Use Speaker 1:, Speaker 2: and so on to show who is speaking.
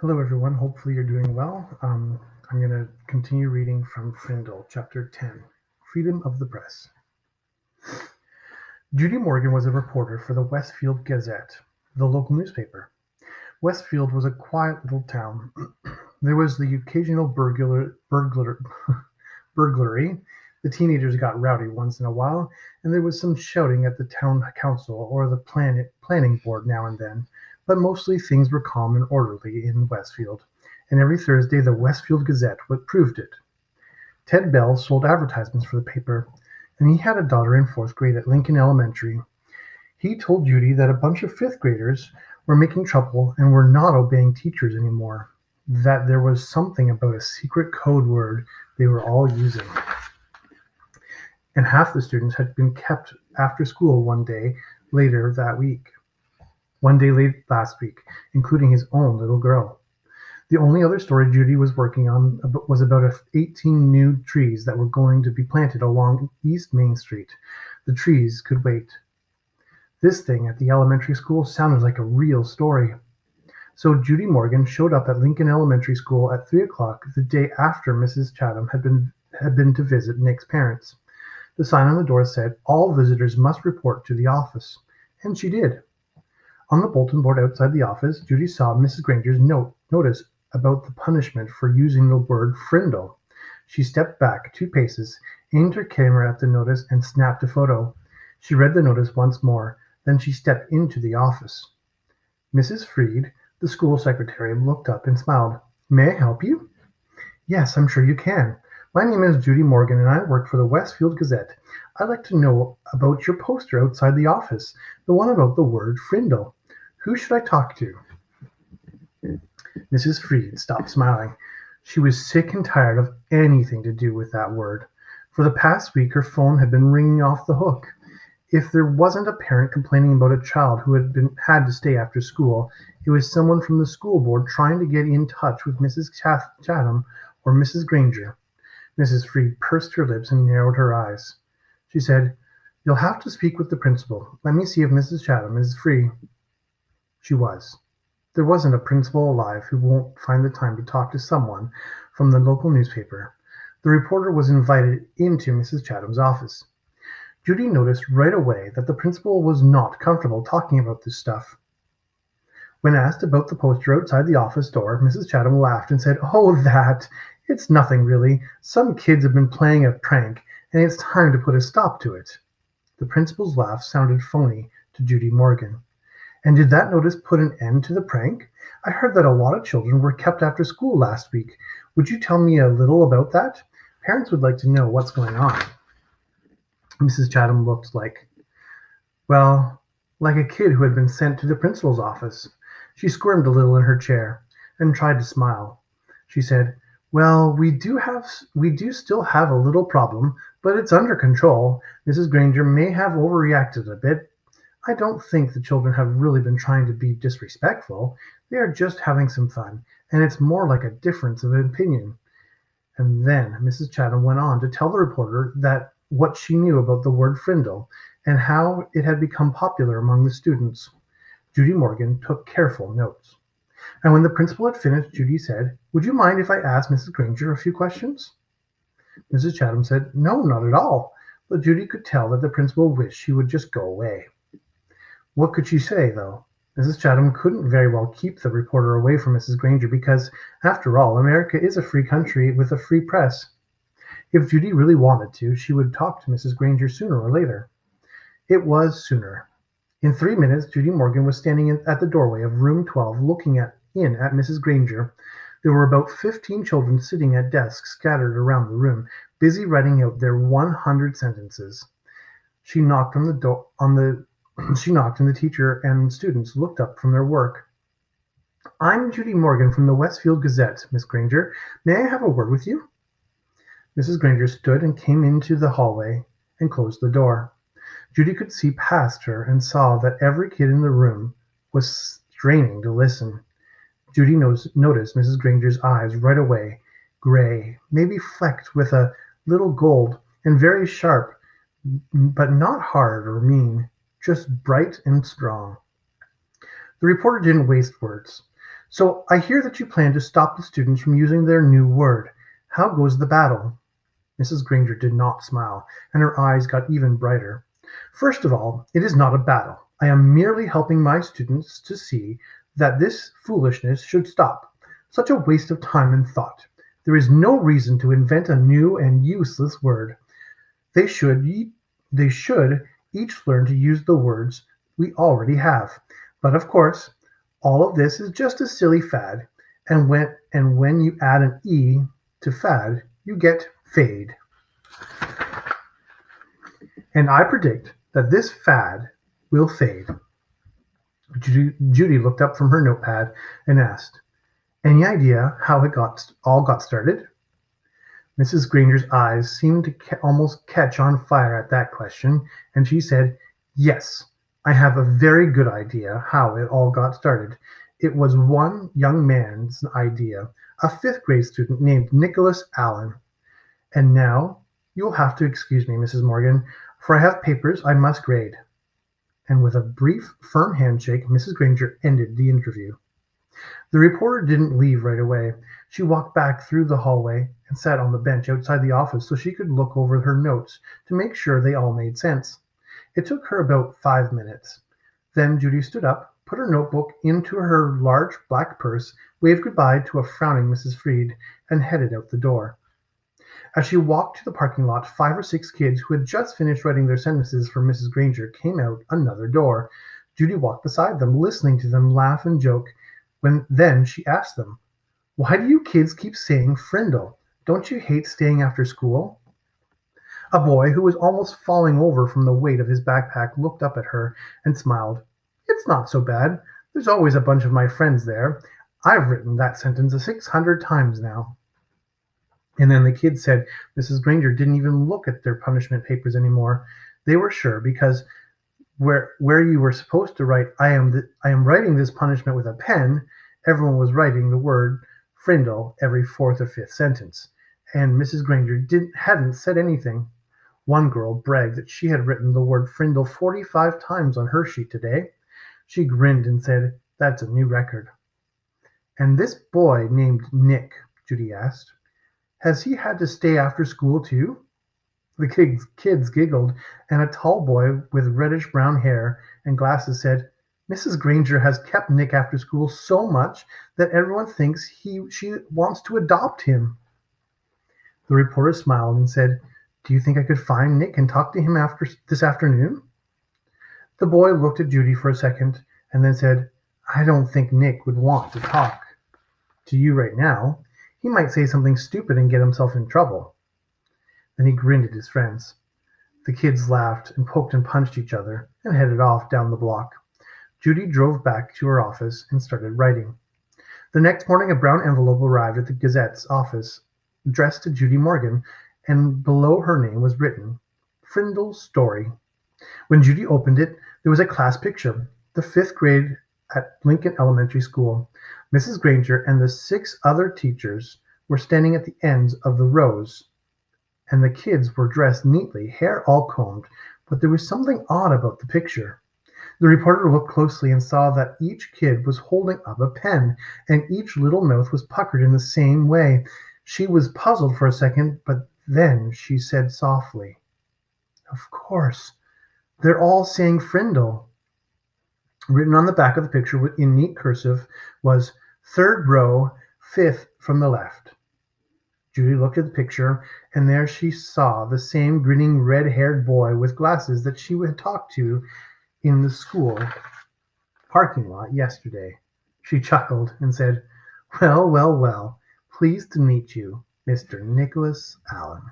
Speaker 1: Hello, everyone. Hopefully, you're doing well. I'm going to continue reading from Frindle, Chapter 10 Freedom of the Press. Judy Morgan was a reporter for the Westfield Gazette, the local newspaper. Westfield was a quiet little town. There was the occasional burglary. The teenagers got rowdy once in a while, and there was some shouting at the town council or the planning board now and then, but mostly things were calm and orderly in Westfield, and every Thursday the Westfield Gazette proved it. Ted Bell sold advertisements for the paper, and he had a daughter in fourth grade at Lincoln Elementary. He told Judy that a bunch of fifth graders were making trouble and were not obeying teachers anymore, that there was something about a secret code word they were all using, and half the students had been kept after school one day late last week, including his own little girl. The only other story Judy was working on was about 18 new trees that were going to be planted along East Main Street. The trees could wait. This thing at the elementary school sounded like a real story. So Judy Morgan showed up at Lincoln Elementary School at 3 o'clock the day after Mrs. Chatham had been to visit Nick's parents. The sign on the door said, "All visitors must report to the office." And she did. On the bulletin board outside the office, Judy saw Mrs. Granger's notice about the punishment for using the word "frindle." She stepped back 2 paces, aimed her camera at the notice, and snapped a photo. She read the notice once more, then she stepped into the office. Mrs. Freed, the school secretary, looked up and smiled. "May I help you?" "Yes, I'm sure you can. My name is Judy Morgan, and I work for the Westfield Gazette. I'd like to know about your poster outside the office, the one about the word "frindle." Who should I talk to?" Mrs. Freed stopped smiling. She was sick and tired of anything to do with that word. For the past week her phone had been ringing off the hook. If there wasn't a parent complaining about a child who had to stay after school, it was someone from the school board trying to get in touch with Mrs. Chatham or Mrs. Granger. Mrs. Freed pursed her lips and narrowed her eyes. She said, "You'll have to speak with the principal. Let me see if Mrs. Chatham is free." She was. There wasn't a principal alive who won't find the time to talk to someone from the local newspaper. The reporter was invited into Mrs. Chatham's office. Judy noticed right away that the principal was not comfortable talking about this stuff. When asked about the poster outside the office door, Mrs. Chatham laughed and said, "Oh, that! It's nothing really. Some kids have been playing a prank, and it's time to put a stop to it." The principal's laugh sounded phony to Judy Morgan. "And did that notice put an end to the prank? I heard that a lot of children were kept after school last week. Would you tell me a little about that? Parents would like to know what's going on." Mrs. Chatham looked like a kid who had been sent to the principal's office. She squirmed a little in her chair and tried to smile. She said, "Well, we do still have a little problem, but it's under control. Mrs. Granger may have overreacted a bit. I don't think the children have really been trying to be disrespectful. They are just having some fun, and it's more like a difference of opinion." And then Mrs. Chatham went on to tell the reporter that what she knew about the word "frindle" and how it had become popular among the students. Judy Morgan took careful notes. And when the principal had finished, Judy said, "Would you mind if I asked Mrs. Granger a few questions?" Mrs. Chatham said, "No, not at all." But Judy could tell that the principal wished she would just go away. What could she say, though? Mrs. Chatham couldn't very well keep the reporter away from Mrs. Granger because, after all, America is a free country with a free press. If Judy really wanted to, she would talk to Mrs. Granger sooner or later. It was sooner. In 3 minutes, Judy Morgan was standing at the doorway of room 12 looking in at Mrs. Granger. There were about 15 children sitting at desks scattered around the room, busy writing out their 100 sentences. She knocked on the door She knocked, and the teacher and students looked up from their work. "I'm Judy Morgan from the Westfield Gazette, Miss Granger. May I have a word with you?" Mrs. Granger stood and came into the hallway and closed the door. Judy could see past her and saw that every kid in the room was straining to listen. Judy noticed Mrs. Granger's eyes right away, gray, maybe flecked with a little gold, and very sharp, but not hard or mean, just bright and strong. The reporter didn't waste words. So I hear that you plan to stop the students from using their new word. How goes the battle? Mrs. Granger did not smile, and her eyes got even brighter. First of all, it is not a battle. I am merely helping my students to see that this foolishness should stop. Such a waste of time and thought. There is no reason to invent a new and useless word. They should they should each learn to use the words we already have. But of course, all of this is just a silly fad, and when you add an e to fad, you get fade. And I predict that this fad will fade. Judy looked up from her notepad and asked, "Any idea how it all got started?" Mrs. Granger's eyes seemed to almost catch on fire at that question, and she said, "Yes, I have a very good idea how it all got started. It was one young man's idea, a fifth-grade student named Nicholas Allen. And now you will have to excuse me, Mrs. Morgan, for I have papers I must grade." And with a brief, firm handshake, Mrs. Granger ended the interview. The reporter didn't leave right away. She walked back through the hallway and sat on the bench outside the office so she could look over her notes to make sure they all made sense. It took her about 5 minutes. Then Judy stood up, put her notebook into her large black purse, waved goodbye to a frowning Mrs. Freed, and headed out the door. As she walked to the parking lot, 5 or 6 kids who had just finished writing their sentences for Mrs. Granger came out another door. Judy walked beside them, listening to them laugh and joke. Then she asked them, "Why do you kids keep saying Frindle? Don't you hate staying after school?" A boy who was almost falling over from the weight of his backpack looked up at her and smiled. "It's not so bad. There's always a bunch of my friends there. I've written that sentence 600 times now." And then the kids said Mrs. Granger didn't even look at their punishment papers anymore. They were sure because where you were supposed to write I am writing this punishment with a pen, everyone was writing the word Frindle every fourth or fifth sentence. And Mrs. Granger hadn't said anything. One girl bragged that she had written the word Frindle 45 times on her sheet today. She grinned and said, "That's a new record." "And this boy named Nick," Judy asked, "has he had to stay after school too?" The kids giggled, and a tall boy with reddish-brown hair and glasses said, "Mrs. Granger has kept Nick after school so much that everyone thinks she wants to adopt him." The reporter smiled and said, "Do you think I could find Nick and talk to him after this afternoon?" The boy looked at Judy for a second and then said, "I don't think Nick would want to talk to you right now. He might say something stupid and get himself in trouble." Then he grinned at his friends. The kids laughed and poked and punched each other and headed off down the block. Judy drove back to her office and started writing. The next morning, a brown envelope arrived at the Gazette's office, addressed to Judy Morgan, and below her name was written, "Frindle's Story." When Judy opened it, there was a class picture, the fifth grade at Lincoln Elementary School. Mrs. Granger and the 6 other teachers were standing at the ends of the rows, and the kids were dressed neatly, hair all combed, but there was something odd about the picture. The reporter looked closely and saw that each kid was holding up a pen, and each little mouth was puckered in the same way. She was puzzled for a second, but then she said softly, "Of course, they're all saying Frindle." Written on the back of the picture in neat cursive was "Third row, fifth from the left." Judy looked at the picture, and there she saw the same grinning red-haired boy with glasses that she had talked to in the school parking lot yesterday. She chuckled and said, "Well, well, well, pleased to meet you, Mr. Nicholas Allen."